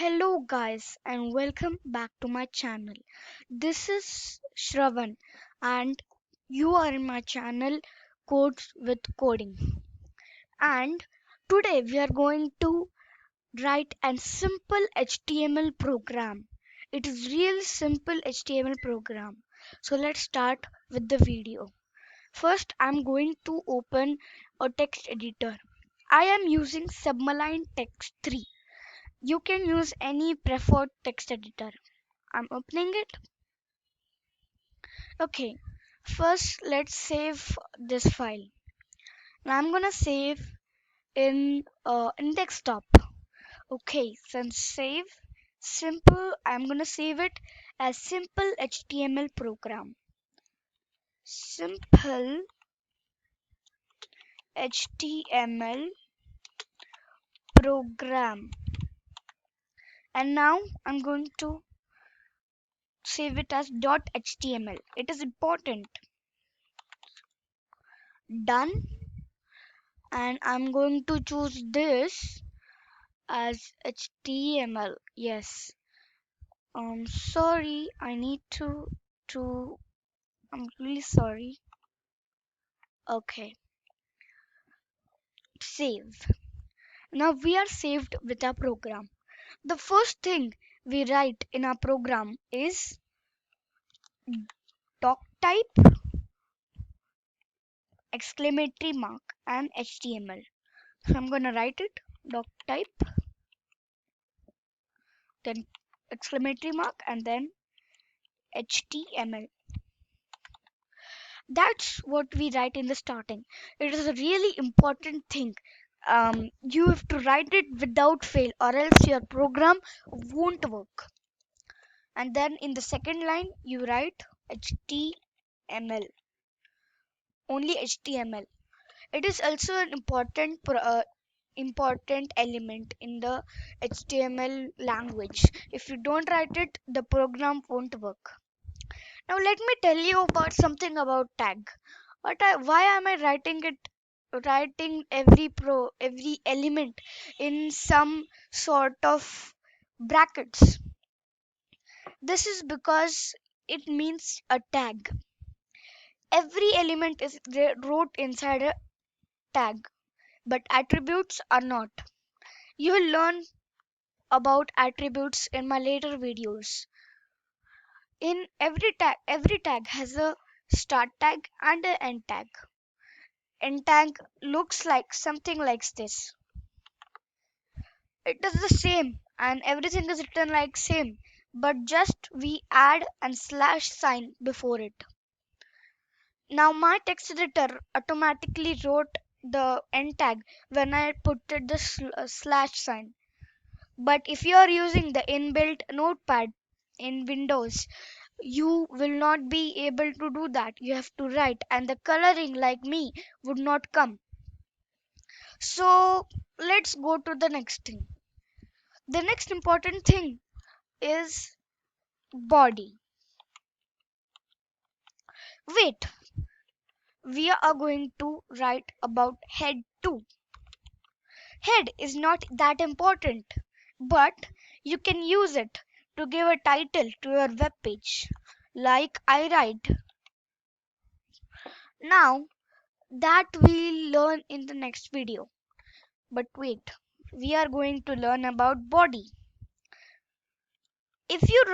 Hello, guys, and welcome back to my channel. This is Shravan, and you are in my channel Codes with Coding. And today we are going to write a simple HTML program. It is real simple HTML program. So let's start with the video. First, I'm going to open a text editor. I am using Submarine Text 3. You can use any preferred text editor. I'm opening it. Okay, first let's save this file. Now I'm gonna save in desktop. Okay, since save simple, I'm gonna save it as simple HTML program. Simple HTML program. And now I'm going to save it as .html. It is important. Done. And I'm going to choose this as HTML. Yes. Sorry, I need to I'm really sorry. Okay. Save. Now we are saved with our program. The first thing we write in our program is doc type exclamatory mark and HTML. So I'm gonna write it doc type, then exclamatory mark, and then HTML. That's what we write in the starting. It is a really important thing. You have to write it without fail, or else your program won't work. And then in the second line, you write HTML, only HTML. It is also an important element in the HTML language. If you don't write it, the program won't work. Now let me tell you about something about tag. Why am I writing every element in some sort of brackets? This is because it means a tag. Every element is wrote inside a tag, but attributes are not. You will learn about attributes in my later videos. In every tag has a start tag and an end tag. End tag looks like something like this. It is the same and everything is written like same, but just we add and slash sign before it. Now my text editor automatically wrote the end tag when I put it the slash sign. But if you are using the inbuilt notepad in Windows, you will not be able to do that. You have to write, and the coloring, like me, would not come. So let's go to the next thing. The next important thing is body. Wait, we are going to write about head too. Head is not that important, but you can use it to give a title to your web page, like I write. Now that we'll learn in the next video. But wait, we are going to learn about body. If you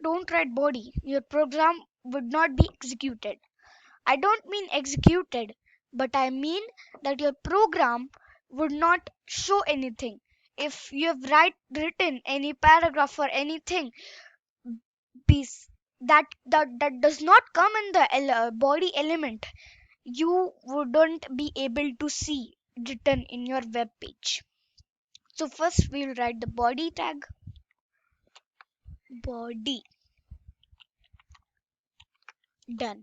don't write body, your program would not be executed. I don't mean executed, but I mean that your program would not show anything. If you have written any paragraph or anything piece that does not come in the body element, you wouldn't be able to see written in your web page. So first we'll write the body tag. Body. Done.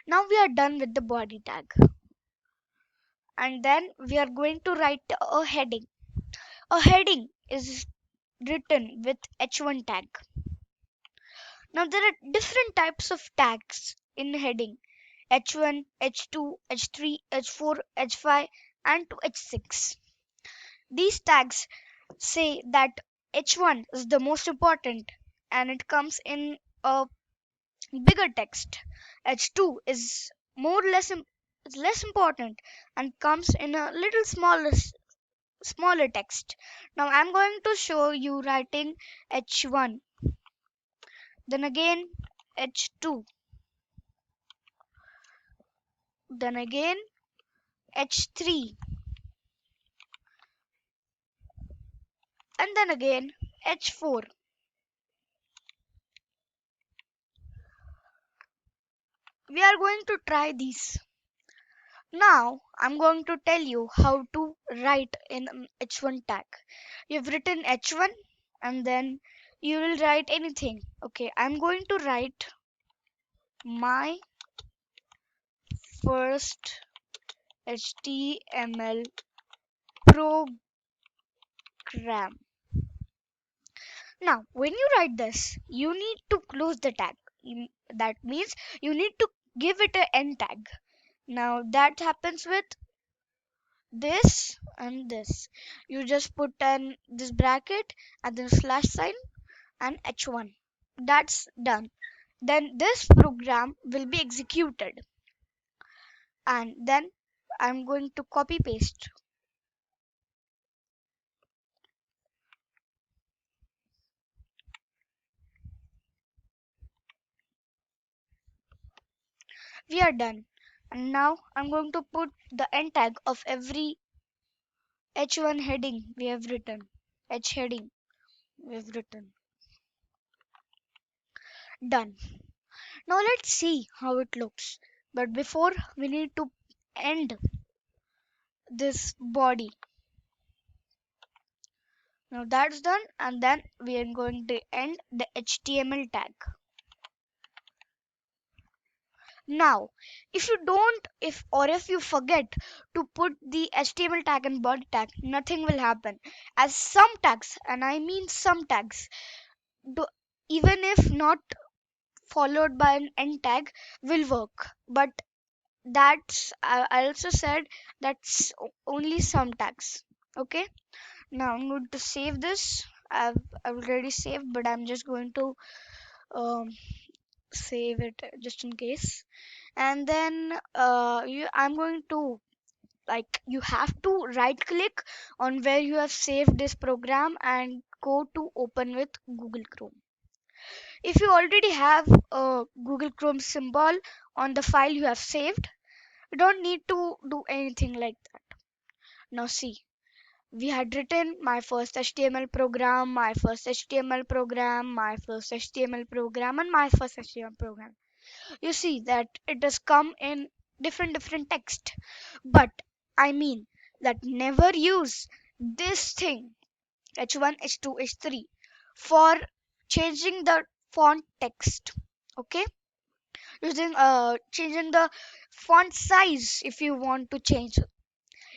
Now we are done with the body tag. And then we are going to write a heading. A heading is written with h1 tag. Now there are different types of tags in heading: h1, h2, h3, h4, h5, and to h6. These tags say that H1 is the most important and it comes in a bigger text. H2 is is less important and comes in a little smaller text. Now I'm going to show you writing H1, then again H2, then again H3, and then again H4. We are going to try these. Now I'm going to tell you how to write in an H1 tag. You've written H1 and then you will write anything. Okay, I'm going to write my first HTML program. Now, when you write this, you need to close the tag. That means you need to give it an end tag. Now, that happens with this and this. You just put an this bracket and then slash sign and H1. That's done. Then this program will be executed. And then I'm going to copy paste. We are done. And now I'm going to put the end tag of every H1 heading we have written. H heading we have written. Done. Now let's see how it looks. But before we need to end this body. Now that's done and then we are going to end the HTML tag. Now, if you don't, if you forget to put the HTML tag and body tag, nothing will happen. As some tags, and I mean some tags, do, even if not followed by an end tag, will work. But that's I also said that's only some tags. Okay. Now I'm going to save this. I've already saved, but I'm just going to um, save it just in case. And then I'm going to you have to right click on where you have saved this program and go to open with Google Chrome. If you already have a Google Chrome symbol on the file you have saved, you don't need to do anything like that. Now see, we had written my first HTML program, my first HTML program, my first HTML program, and my first HTML program. You see that it has come in different text, but I mean that never use this thing h1 h2 h3 for changing the font text. Okay, using changing the font size if you want to change it.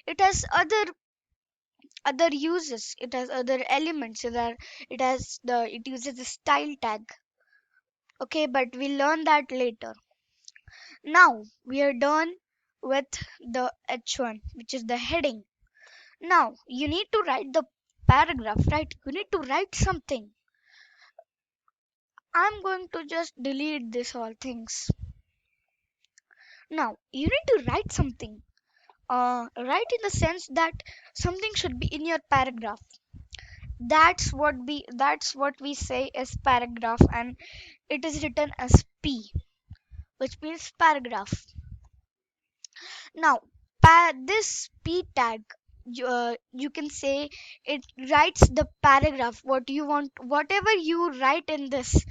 It has other uses, it has other elements, it uses the style tag. Okay, but we'll learn that later. Now we are done with the H1, which is the heading. Now you need to write the paragraph, right? You need to write something. I'm going to just delete this all things. Now you need to write something. Write in the sense that something should be in your paragraph. That's what we say is paragraph, and it is written as P, which means paragraph. Now, this p tag, you can say it writes the paragraph. What you want, whatever you write in this,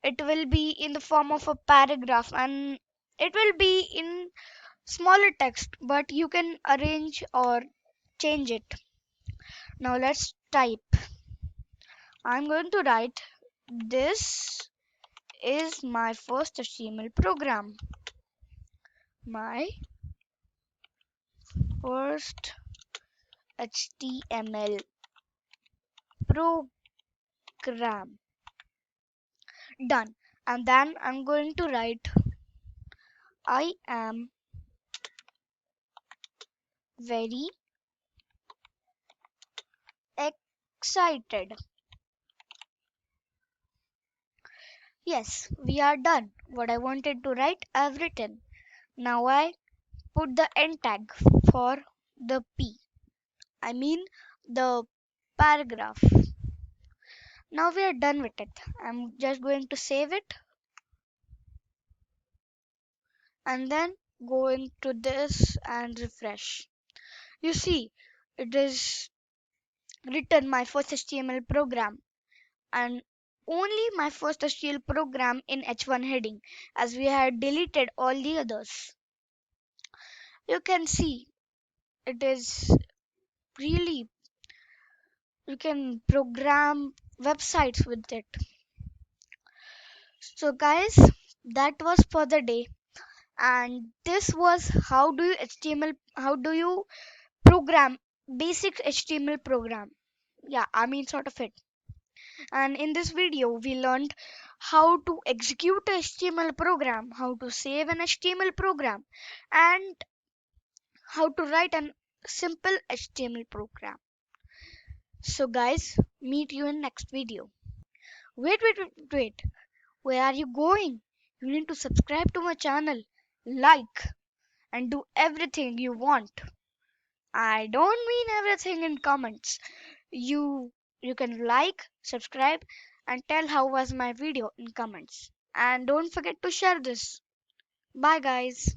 it will be in the form of a paragraph, and it will be in smaller text, but you can arrange or change it. Now let's type. I'm going to write, this is my first HTML program. My first HTML program. Done. And then I'm going to write, I am very excited Yes, we are done. What I wanted to write, I've written. Now I put the end tag for the P. I mean the paragraph. Now we are done with it. I'm just going to save it and then go into this and refresh. You see, it is written my first HTML program and only my first HTML program in H1 heading as we had deleted all the others. You can see it is really, you can program websites with it. So guys, that was for the day, and this was how do you program basic HTML program. Yeah, I mean sort of it. And in this video we learned how to execute a HTML program, how to save an HTML program, and how to write an simple HTML program. So guys, meet you in next video. Wait. Where are you going? You need to subscribe to my channel, like, and do everything you want. I don't mean everything in comments. You you can like, subscribe, and tell how was my video in comments. And don't forget to share this. Bye guys.